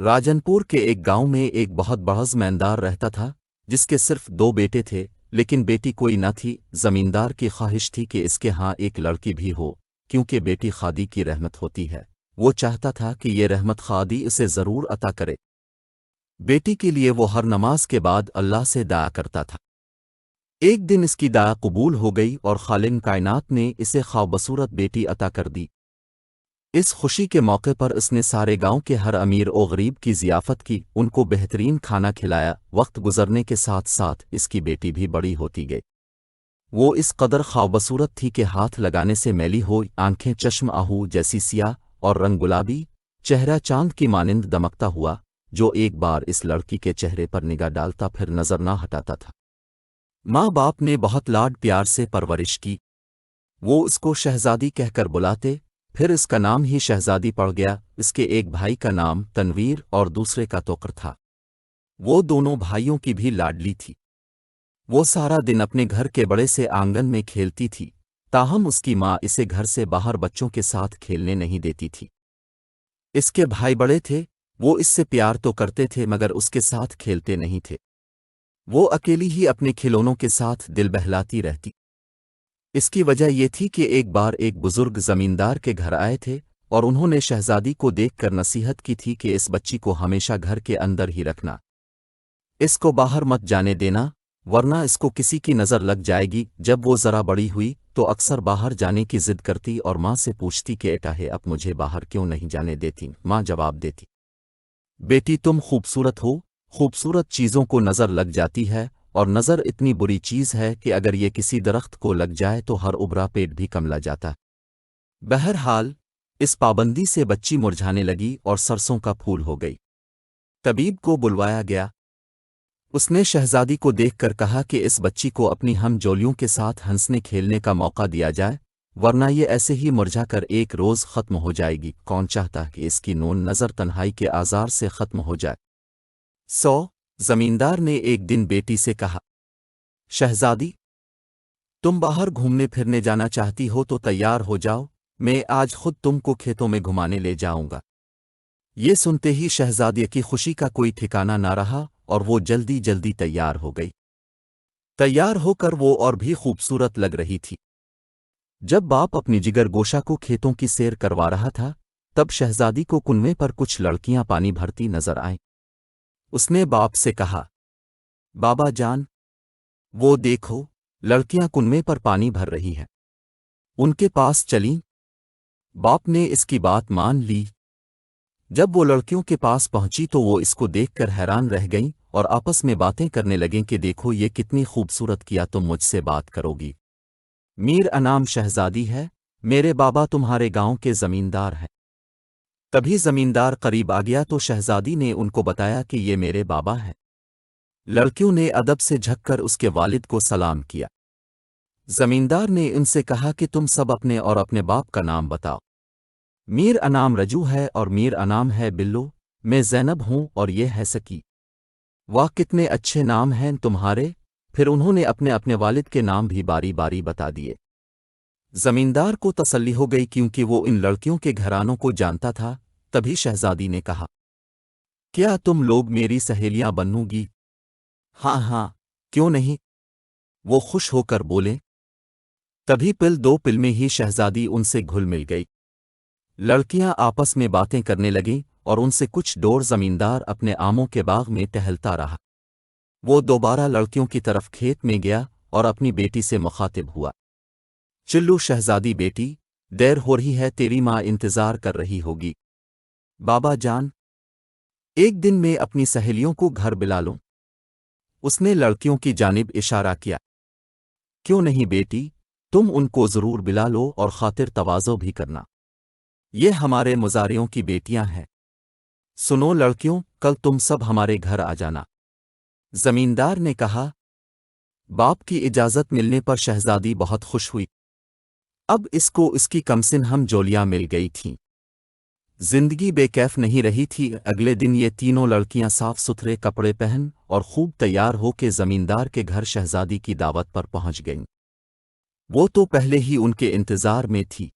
راجنپور کے ایک گاؤں میں ایک بہت بڑا زمیندار رہتا تھا جس کے صرف 2 بیٹے تھے، لیکن بیٹی کوئی نہ تھی۔ زمیندار کی خواہش تھی کہ اس کے ہاں ایک لڑکی بھی ہو، کیونکہ بیٹی خادی کی رحمت ہوتی ہے۔ وہ چاہتا تھا کہ یہ رحمت خادی اسے ضرور عطا کرے۔ بیٹی کے لیے وہ ہر نماز کے بعد اللہ سے دعا کرتا تھا۔ ایک دن اس کی دعا قبول ہو گئی اور خالق کائنات نے اسے خواب بصورت بیٹی عطا کر دی۔ اس خوشی کے موقع پر اس نے سارے گاؤں کے ہر امیر و غریب کی ضیافت کی، ان کو بہترین کھانا کھلایا۔ وقت گزرنے کے ساتھ ساتھ اس کی بیٹی بھی بڑی ہوتی گئی۔ وہ اس قدر خواب بصورت تھی کہ ہاتھ لگانے سے میلی ہو، آنکھیں چشم آہو جیسی سیاہ اور رنگ گلابی، چہرہ چاند کی مانند دمکتا ہوا، جو ایک بار اس لڑکی کے چہرے پر نگاہ ڈالتا پھر نظر نہ ہٹاتا تھا۔ ماں باپ نے بہت لاڈ پیار سے پرورش کی۔ وہ اس کو شہزادی کہہ کر بلاتے، پھر اس کا نام ہی شہزادی پڑ گیا۔ اس کے ایک بھائی کا نام تنویر اور دوسرے کا توقر تھا۔ وہ دونوں بھائیوں کی بھی لاڈلی تھی۔ وہ سارا دن اپنے گھر کے بڑے سے آنگن میں کھیلتی تھی، تاہم اس کی ماں اسے گھر سے باہر بچوں کے ساتھ کھیلنے نہیں دیتی تھی۔ اس کے بھائی بڑے تھے، وہ اس سے پیار تو کرتے تھے مگر اس کے ساتھ کھیلتے نہیں تھے۔ وہ اکیلی ہی اپنے کھلونوں کے ساتھ دل بہلاتی رہتی۔ اس کی وجہ یہ تھی کہ ایک بار ایک بزرگ زمیندار کے گھر آئے تھے اور انہوں نے شہزادی کو دیکھ کر نصیحت کی تھی کہ اس بچی کو ہمیشہ گھر کے اندر ہی رکھنا، اس کو باہر مت جانے دینا، ورنہ اس کو کسی کی نظر لگ جائے گی۔ جب وہ ذرا بڑی ہوئی تو اکثر باہر جانے کی ضد کرتی اور ماں سے پوچھتی کہ ایٹا ہے اب مجھے باہر کیوں نہیں جانے دیتی؟ ماں جواب دیتی، بیٹی تم خوبصورت ہو، خوبصورت چیزوں کو نظر لگ جاتی ہے، اور نظر اتنی بری چیز ہے کہ اگر یہ کسی درخت کو لگ جائے تو ہر ابرا پیٹ بھی کملا جاتا۔ بہرحال اس پابندی سے بچی مرجھانے لگی اور سرسوں کا پھول ہو گئی۔ طبیب کو بلوایا گیا۔ اس نے شہزادی کو دیکھ کر کہا کہ اس بچی کو اپنی ہم جولیوں کے ساتھ ہنسنے کھیلنے کا موقع دیا جائے، ورنہ یہ ایسے ہی مرجھا کر ایک روز ختم ہو جائے گی۔ کون چاہتا کہ اس کی نون نظر تنہائی کے آزار سے ختم ہو جائے؟ زمیندار نے ایک دن بیٹی سے کہا، شہزادی، تم باہر گھومنے پھرنے جانا چاہتی ہو تو تیار ہو جاؤ، میں آج خود تم کو کھیتوں میں گھمانے لے جاؤں گا۔ یہ سنتے ہی شہزادی کی خوشی کا کوئی ٹھکانہ نہ رہا اور وہ جلدی جلدی تیار ہو گئی۔ تیار ہو کر وہ اور بھی خوبصورت لگ رہی تھی۔ جب باپ اپنی جگر گوشہ کو کھیتوں کی سیر کروا رہا تھا، تب شہزادی کو کنویں پر کچھ لڑکیاں پانی بھرتی نظر آئیں۔ اس نے باپ سے کہا، بابا جان، وہ دیکھو، لڑکیاں کنویں پر پانی بھر رہی ہیں، ان کے پاس چلیں۔ باپ نے اس کی بات مان لی۔ جب وہ لڑکیوں کے پاس پہنچی تو وہ اس کو دیکھ کر حیران رہ گئیں اور آپس میں باتیں کرنے لگیں کہ دیکھو یہ کتنی خوبصورت، کیا تم مجھ سے بات کرو گی؟ میر انعام شہزادی ہے، میرے بابا تمہارے گاؤں کے زمیندار ہیں۔ تبھی زمیندار قریب آ گیا تو شہزادی نے ان کو بتایا کہ یہ میرے بابا ہیں۔ لڑکیوں نے ادب سے جھک کر اس کے والد کو سلام کیا۔ زمیندار نے ان سے کہا کہ تم سب اپنے اور اپنے باپ کا نام بتاؤ۔ میر انعام رجو ہے اور میر انعام ہے بلو، میں زینب ہوں اور یہ ہے سکی۔ واہ کتنے اچھے نام ہیں تمہارے! پھر انہوں نے اپنے اپنے والد کے نام بھی باری باری بتا دیے۔ زمیندار کو تسلی ہو گئی کیونکہ وہ ان لڑکیوں کے گھرانوں کو جانتا تھا۔ تبھی شہزادی نے کہا، کیا تم لوگ میری سہیلیاں بنو گی؟ ہاں ہاں، کیوں نہیں؟ وہ خوش ہو کر بولے۔ تبھی دو پل میں ہی شہزادی ان سے گھل مل گئی۔ لڑکیاں آپس میں باتیں کرنے لگیں اور ان سے کچھ دور زمیندار اپنے آموں کے باغ میں ٹہلتا رہا۔ وہ دوبارہ لڑکیوں کی طرف کھیت میں گیا اور اپنی بیٹی سے مخاطب ہوا، چلو شہزادی بیٹی، دیر ہو رہی ہے، تیری ماں انتظار کر رہی ہوگی۔ بابا جان، ایک دن میں اپنی سہیلیوں کو گھر بلا لوں؟ اس نے لڑکیوں کی جانب اشارہ کیا۔ کیوں نہیں بیٹی، تم ان کو ضرور بلا لو اور خاطر تواضع بھی کرنا، یہ ہمارے مزاریوں کی بیٹیاں ہیں۔ سنو لڑکیوں، کل تم سب ہمارے گھر آ جانا۔ زمیندار نے کہا۔ باپ کی اجازت ملنے پر شہزادی بہت خوش ہوئی۔ اب اس کو اس کی کمسن ہم جولیاں مل گئی تھیں۔ زندگی بے کیف نہیں رہی تھی۔ اگلے دن یہ تینوں لڑکیاں صاف ستھرے کپڑے پہن اور خوب تیار ہو کے زمیندار کے گھر شہزادی کی دعوت پر پہنچ گئیں۔ وہ تو پہلے ہی ان کے انتظار میں تھی۔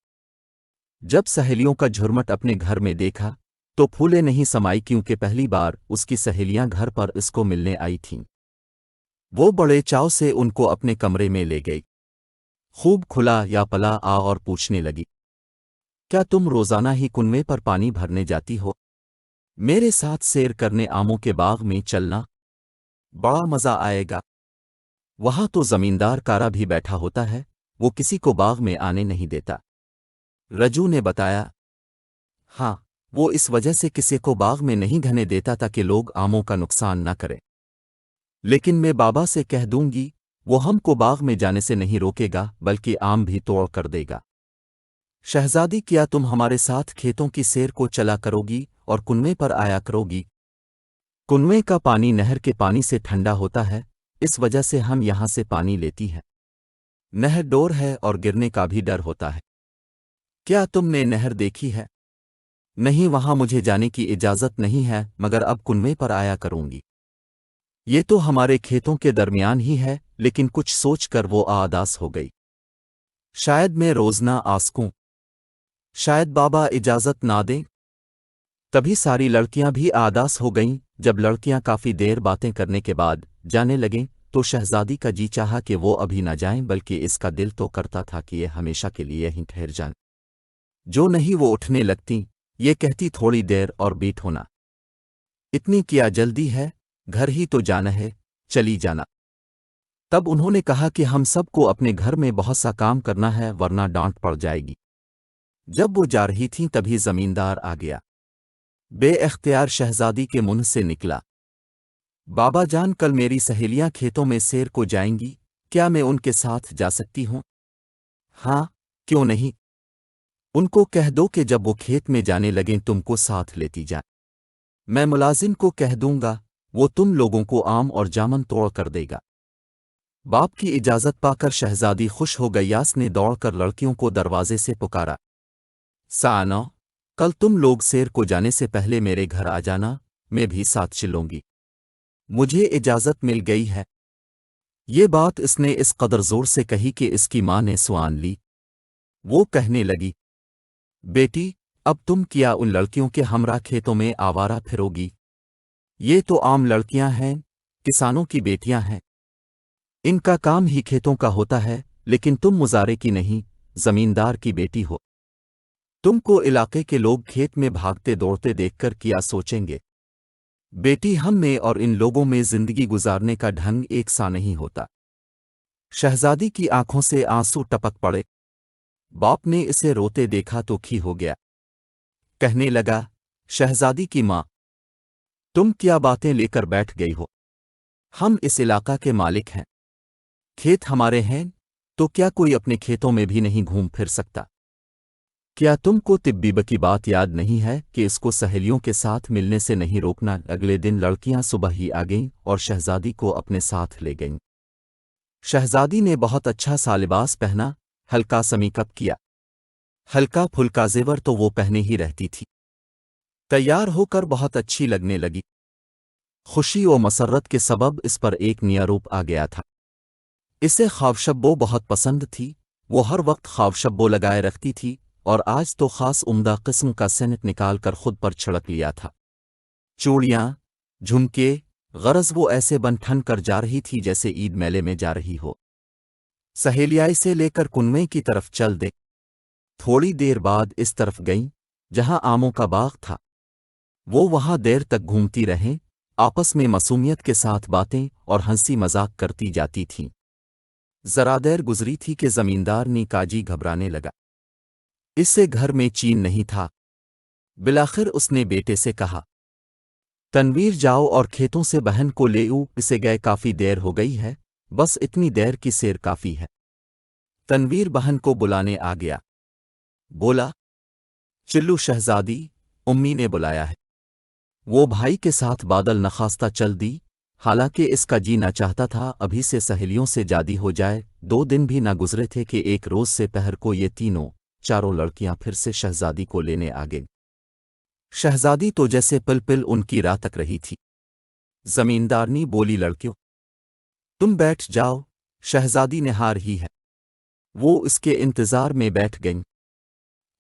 جب سہیلیوں کا جھرمٹ اپنے گھر میں دیکھا تو پھولے نہیں سمائی کیونکہ پہلی بار اس کی سہیلیاں گھر پر اس کو ملنے آئی تھیں۔ وہ بڑے چاو سے ان کو اپنے کمرے میں لے گئی۔ خوب کھلا یا پلا آ اور پوچھنے لگی، کیا تم روزانہ ہی کنویں پر پانی بھرنے جاتی ہو؟ میرے ساتھ سیر کرنے آموں کے باغ میں چلنا، بڑا مزہ آئے گا۔ وہاں تو زمیندار کارا بھی بیٹھا ہوتا ہے، وہ کسی کو باغ میں آنے نہیں دیتا۔ رجو نے بتایا، ہاں، وہ اس وجہ سے کسی کو باغ میں نہیں گھنے دیتا تاکہ لوگ آموں کا نقصان نہ کریں۔ لیکن میں بابا سے کہہ دوں گی، وہ ہم کو باغ میں جانے سے نہیں روکے گا بلکہ آم بھی توڑ کر دے گا۔ شہزادی، کیا تم ہمارے ساتھ کھیتوں کی سیر کو چلا کرو گی اور کنویں پر آیا کرو گی؟ کنویں کا پانی نہر کے پانی سے ٹھنڈا ہوتا ہے، اس وجہ سے ہم یہاں سے پانی لیتی ہیں۔ نہر ڈور ہے اور گرنے کا بھی ڈر ہوتا ہے۔ کیا تم نے نہر دیکھی ہے؟ نہیں، وہاں مجھے جانے کی اجازت نہیں ہے، مگر اب کنویں پر آیا کروں گی۔ یہ تو ہمارے کھیتوں کے درمیان ہی ہے، لیکن کچھ سوچ کر وہ آداس ہو گئی۔ شاید میں روز نہ آ سکوں، شاید بابا اجازت نہ دیں۔ تبھی ساری لڑکیاں بھی آداس ہو گئیں۔ جب لڑکیاں کافی دیر باتیں کرنے کے بعد جانے لگیں تو شہزادی کا جی چاہا کہ وہ ابھی نہ جائیں، بلکہ اس کا دل تو کرتا تھا کہ یہ ہمیشہ کے لیے ہی ٹھہر جائیں۔ جو نہیں وہ اٹھنے لگتیں، یہ کہتی تھوڑی دیر اور بیٹھ ہونا۔ اتنی کیا جلدی ہے، گھر ہی تو جانا ہے، چلی جانا۔ تب انہوں نے کہا کہ ہم سب کو اپنے گھر میں بہت سا کام کرنا ہے ورنہ ڈانٹ پڑ جائے گی۔ جب وہ جا رہی تھیں تبھی زمیندار آ گیا۔ بے اختیار شہزادی کے منہ سے نکلا، بابا جان، کل میری سہیلیاں کھیتوں میں سیر کو جائیں گی، کیا میں ان کے ساتھ جا سکتی ہوں؟ ہاں، کیوں نہیں؟ ان کو کہہ دو کہ جب وہ کھیت میں جانے لگیں تم کو ساتھ لیتی جائیں۔ میں ملازم کو کہہ دوں گا، وہ تم لوگوں کو آم اور جامن توڑ کر دے گا۔ باپ کی اجازت پا کر شہزادی خوش ہو گئی۔ یاس نے دوڑ کر لڑکیوں کو دروازے سے پکارا، سانو، کل تم لوگ سیر کو جانے سے پہلے میرے گھر آ جانا، میں بھی ساتھ چلوں گی۔ مجھے اجازت مل گئی ہے۔ یہ بات اس نے اس قدر زور سے کہی کہ اس کی ماں نے سوان لی۔ وہ کہنے لگی، بیٹی، اب تم کیا ان لڑکیوں کے ہمراہ کھیتوں میں آوارہ پھرو گی؟ یہ تو عام لڑکیاں ہیں، کسانوں کی بیٹیاں ہیں، ان کا کام ہی کھیتوں کا ہوتا ہے، لیکن تم مزارے کی نہیں، زمیندار کی بیٹی ہو۔ تم کو علاقے کے لوگ کھیت میں بھاگتے دوڑتے دیکھ کر کیا سوچیں گے؟ بیٹی، ہم میں اور ان لوگوں میں زندگی گزارنے کا ڈھنگ ایک سا نہیں ہوتا۔ شہزادی کی آنکھوں سے آنسو ٹپک پڑے۔ باپ نے اسے روتے دیکھا تو کھی ہو گیا۔ کہنے لگا، شہزادی کی ماں، تم کیا باتیں لے کر بیٹھ گئی ہو؟ ہم اس علاقہ کے مالک ہیں، کھیت ہمارے ہیں، تو کیا کوئی اپنے کھیتوں میں بھی نہیں گھوم پھر سکتا؟ کیا تم کو طبیب کی بات یاد نہیں ہے کہ اس کو سہیلیوں کے ساتھ ملنے سے نہیں روکنا؟ اگلے دن لڑکیاں صبح ہی آ گئیں اور شہزادی کو اپنے ساتھ لے گئیں۔ شہزادی نے بہت اچھا سا لباس پہنا، ہلکا سا میک اپ کیا، ہلکا پھلکا زیور تو وہ پہنے ہی رہتی تھی۔ تیار ہو کر بہت اچھی لگنے لگی۔ خوشی و مسرت کے سبب اس پر ایک نیا روپ آ گیا تھا۔ اسے خوابشبو بہت پسند تھی، وہ ہر وقت خوابشبو لگائے رکھتی تھی، اور آج تو خاص عمدہ قسم کا سینٹ نکال کر خود پر چھڑک لیا تھا۔ چوڑیاں، جھمکے، غرض وہ ایسے بن ٹھن کر جا رہی تھی جیسے عید میلے میں جا رہی ہو۔ سہیلیاں اسے لے کر کنویں کی طرف چل دے۔ تھوڑی دیر بعد اس طرف گئیں جہاں آموں کا باغ تھا۔ وہ وہاں دیر تک گھومتی رہیں، آپس میں معصومیت کے ساتھ باتیں اور ہنسی مذاق کرتی جاتی تھیں۔ ذرا دیر گزری تھی کہ زمیندار نی کاجی گھبرانے لگا۔ اس سے گھر میں چین نہیں تھا۔ بالآخر اس نے بیٹے سے کہا، تنویر، جاؤ اور کھیتوں سے بہن کو لے او، اسے گئے کافی دیر ہو گئی ہے، بس اتنی دیر کی سیر کافی ہے۔ تنویر بہن کو بلانے آ گیا۔ بولا، چلو شہزادی، امی نے بلایا ہے۔ وہ بھائی کے ساتھ بادل نخواستہ چل دی، حالانکہ اس کا جی نہ چاہتا تھا ابھی سے سہیلیوں سے جادی ہو جائے۔ 2 دن بھی نہ گزرے تھے کہ ایک روز سے پہر کو یہ چاروں لڑکیاں پھر سے شہزادی کو لینے آ گئیں۔ شہزادی تو جیسے پل پل ان کی راہ تک رہی تھی۔ زمیندارنی بولی، لڑکیوں، تم بیٹھ جاؤ، شہزادی نہار ہی ہے۔ وہ اس کے انتظار میں بیٹھ گئیں۔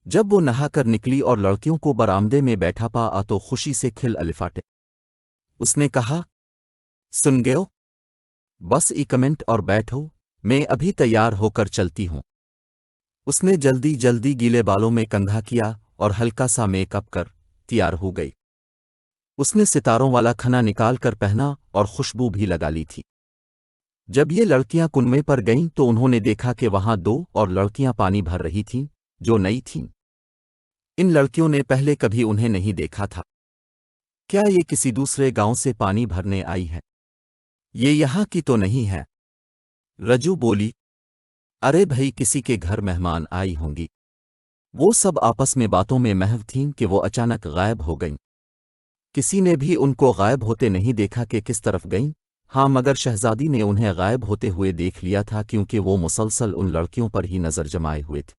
جب وہ نہا کر نکلی اور لڑکیوں کو برآمدے میں بیٹھا پا تو خوشی سے کھل الفاٹے۔ اس نے کہا، سن گئے ہو؟ بس 1 منٹ اور بیٹھو، میں ابھی تیار ہو کر چلتی ہوں۔ اس نے جلدی جلدی گیلے بالوں میں کندھا کیا اور ہلکا سا میک اپ کر تیار ہو گئی۔ اس نے ستاروں والا کھنا نکال کر پہنا اور خوشبو بھی لگا لی تھی۔ جب یہ لڑکیاں کنویں پر گئیں تو انہوں نے دیکھا کہ وہاں 2 اور لڑکیاں پانی بھر رہی تھیں جو نئی تھیں۔ ان لڑکیوں نے پہلے کبھی انہیں نہیں دیکھا تھا۔ کیا یہ کسی دوسرے گاؤں سے پانی بھرنے آئی ہے؟ یہ یہاں کی تو نہیں ہے؟ رجو بولی، ارے بھئی کسی کے گھر مہمان آئی ہوں گی۔ وہ سب آپس میں باتوں میں محو تھیں کہ وہ اچانک غائب ہو گئیں۔ کسی نے بھی ان کو غائب ہوتے نہیں دیکھا کہ کس طرف گئیں۔ ہاں مگر شہزادی نے انہیں غائب ہوتے ہوئے دیکھ لیا تھا کیونکہ وہ مسلسل ان لڑکیوں پر ہی نظر جمائے ہوئے تھے۔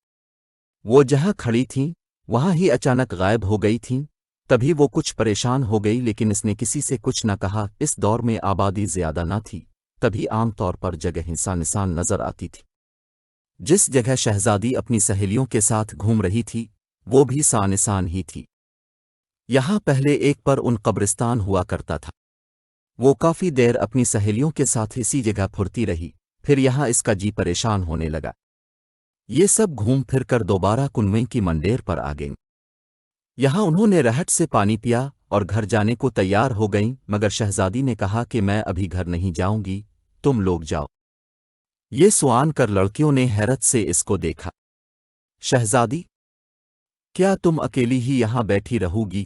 وہ جہاں کھڑی تھیں وہاں ہی اچانک غائب ہو گئی تھیں۔ تبھی وہ کچھ پریشان ہو گئی لیکن اس نے کسی سے کچھ نہ کہا۔ اس دور میں آبادی زیادہ نہ تھی، تبھی عام طور پر جگہ نسان نظر آتی تھی۔ جس جگہ شہزادی اپنی سہیلیوں کے ساتھ گھوم رہی تھی وہ بھی سانسان ہی تھی۔ یہاں پہلے ایک پر ان قبرستان ہوا کرتا تھا۔ وہ کافی دیر اپنی سہیلیوں کے ساتھ اسی جگہ پھرتی رہی، پھر یہاں اس کا جی پریشان ہونے لگا۔ یہ سب گھوم پھر کر دوبارہ کنویں کی منڈیر پر آ گئیں۔ یہاں انہوں نے رہٹ سے پانی پیا اور گھر جانے کو تیار ہو گئیں مگر شہزادی نے کہا کہ میں ابھی گھر نہیں جاؤں گی، تم لوگ جاؤ۔ یہ سوان کر لڑکیوں نے حیرت سے اس کو دیکھا۔ شہزادی، کیا تم اکیلی ہی یہاں بیٹھی رہو گی؟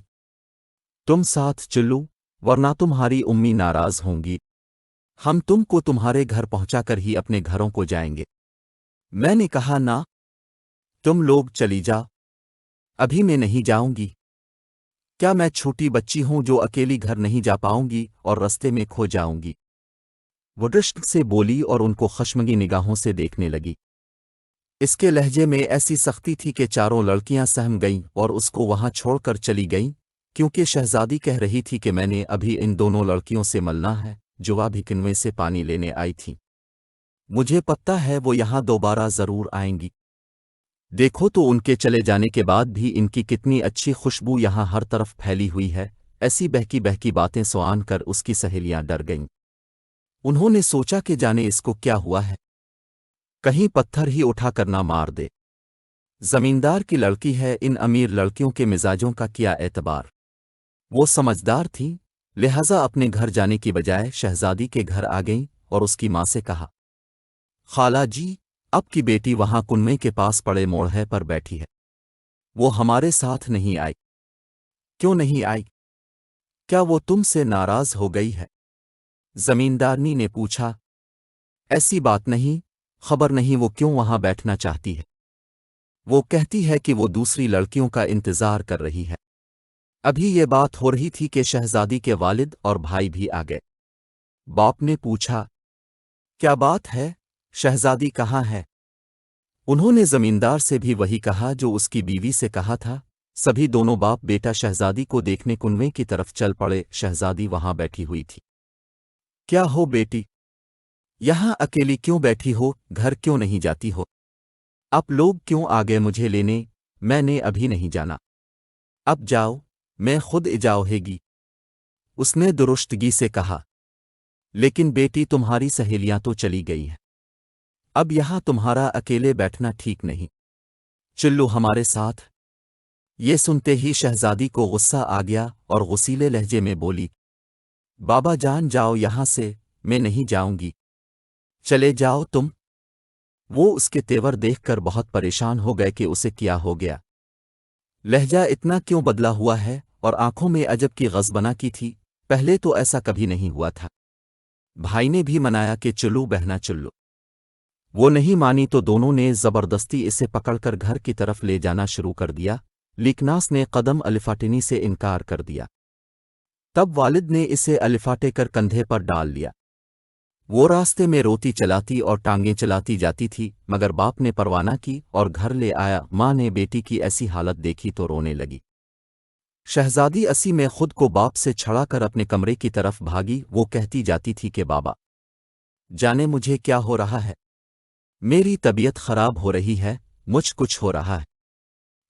تم ساتھ چلو ورنہ تمہاری امی ناراض ہوں گی۔ ہم تم کو تمہارے گھر پہنچا کر ہی اپنے گھروں کو جائیں گے۔ میں نے کہا نہ، تم لوگ چلی جاؤ، ابھی میں نہیں جاؤں گی۔ کیا میں چھوٹی بچی ہوں جو اکیلی گھر نہیں جا پاؤں گی اور رستے میں کھو جاؤں گی؟ وہ رشک سے بولی اور ان کو خشمگی نگاہوں سے دیکھنے لگی۔ اس کے لہجے میں ایسی سختی تھی کہ چاروں لڑکیاں سہم گئیں اور اس کو وہاں چھوڑ کر چلی گئیں کیونکہ شہزادی کہہ رہی تھی کہ میں نے ابھی ان دونوں لڑکیوں سے ملنا ہے جو ابھی کنویں سے پانی لینے آئی تھیں۔ مجھے پتہ ہے وہ یہاں دوبارہ ضرور آئیں گی۔ دیکھو تو ان کے چلے جانے کے بعد بھی ان کی کتنی اچھی خوشبو یہاں ہر طرف پھیلی ہوئی ہے۔ ایسی بہکی بہکی باتیں سوان کر اس کی سہیلیاں ڈر گئیں۔ انہوں نے سوچا کہ جانے اس کو کیا ہوا ہے، کہیں پتھر ہی اٹھا کر نہ مار دے۔ زمیندار کی لڑکی ہے، ان امیر لڑکیوں کے مزاجوں کا کیا اعتبار۔ وہ سمجھدار تھیں، لہذا اپنے گھر جانے کی بجائے شہزادی کے گھر آ گئیں اور اس کی ماں سے کہا، خالہ جی، اب کی بیٹی وہاں کنویں کے پاس پڑے موڑھے پر بیٹھی ہے، وہ ہمارے ساتھ نہیں آئی۔ کیوں نہیں آئی؟ کیا وہ تم سے ناراض ہو گئی ہے؟ زمیندارنی نے پوچھا۔ ایسی بات نہیں، خبر نہیں وہ کیوں وہاں بیٹھنا چاہتی ہے۔ وہ کہتی ہے کہ وہ دوسری لڑکیوں کا انتظار کر رہی ہے۔ ابھی یہ بات ہو رہی تھی کہ شہزادی کے والد اور بھائی بھی آ گئے۔ باپ نے پوچھا، کیا بات ہے، شہزادی کہاں ہے؟ انہوں نے زمیندار سے بھی وہی کہا جو اس کی بیوی سے کہا تھا۔ سبھی دونوں باپ بیٹا شہزادی کو دیکھنے کنویں کی طرف چل پڑے۔ شہزادی وہاں بیٹھی ہوئی تھی۔ کیا ہو بیٹی، یہاں اکیلی کیوں بیٹھی ہو؟ گھر کیوں نہیں جاتی ہو؟ اب لوگ کیوں آ گئے مجھے لینے؟ میں نے ابھی نہیں جانا۔ اب جاؤ، میں خود اجاؤ گی، اس نے درستگی سے کہا۔ لیکن بیٹی تمہاری سہیلیاں تو چلی گئی ہیں، اب یہاں تمہارا اکیلے بیٹھنا ٹھیک نہیں، چلو ہمارے ساتھ۔ یہ سنتے ہی شہزادی کو غصہ آ گیا اور غصیلے لہجے میں بولی، بابا جان جاؤ یہاں سے، میں نہیں جاؤں گی، چلے جاؤ تم۔ وہ اس کے تیور دیکھ کر بہت پریشان ہو گئے کہ اسے کیا ہو گیا، لہجہ اتنا کیوں بدلا ہوا ہے، اور آنکھوں میں عجب کی غضبنا کی تھی، پہلے تو ایسا کبھی نہیں ہوا تھا۔ بھائی نے بھی منایا کہ چلو بہنا چلو، وہ نہیں مانی تو دونوں نے زبردستی اسے پکڑ کر گھر کی طرف لے جانا شروع کر دیا۔ لیکناس نے قدم الفاٹنی سے انکار کر دیا۔ تب والد نے اسے الفاٹے کر کندھے پر ڈال لیا۔ وہ راستے میں روتی چلاتی اور ٹانگیں چلاتی جاتی تھی مگر باپ نے پرواہ نہ کی اور گھر لے آیا۔ ماں نے بیٹی کی ایسی حالت دیکھی تو رونے لگی۔ شہزادی اسی میں خود کو باپ سے چھڑا کر اپنے کمرے کی طرف بھاگی۔ وہ کہتی جاتی تھی کہ بابا جانے مجھے کیا ہو رہا ہے، میری طبیعت خراب ہو رہی ہے، مجھ کچھ ہو رہا ہے۔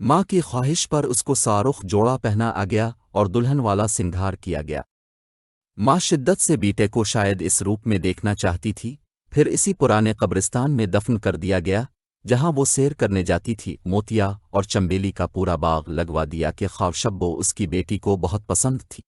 ماں کی خواہش پر اس کو سارخ جوڑا پہنا آ گیا اور دلہن والا سنگھار کیا گیا۔ ماں شدت سے بیٹے کو شاید اس روپ میں دیکھنا چاہتی تھی، پھر اسی پرانے قبرستان میں دفن کر دیا گیا جہاں وہ سیر کرنے جاتی تھی۔ موتیا اور چمبیلی کا پورا باغ لگوا دیا کہ خواب شب وہ اس کی بیٹی کو بہت پسند تھی۔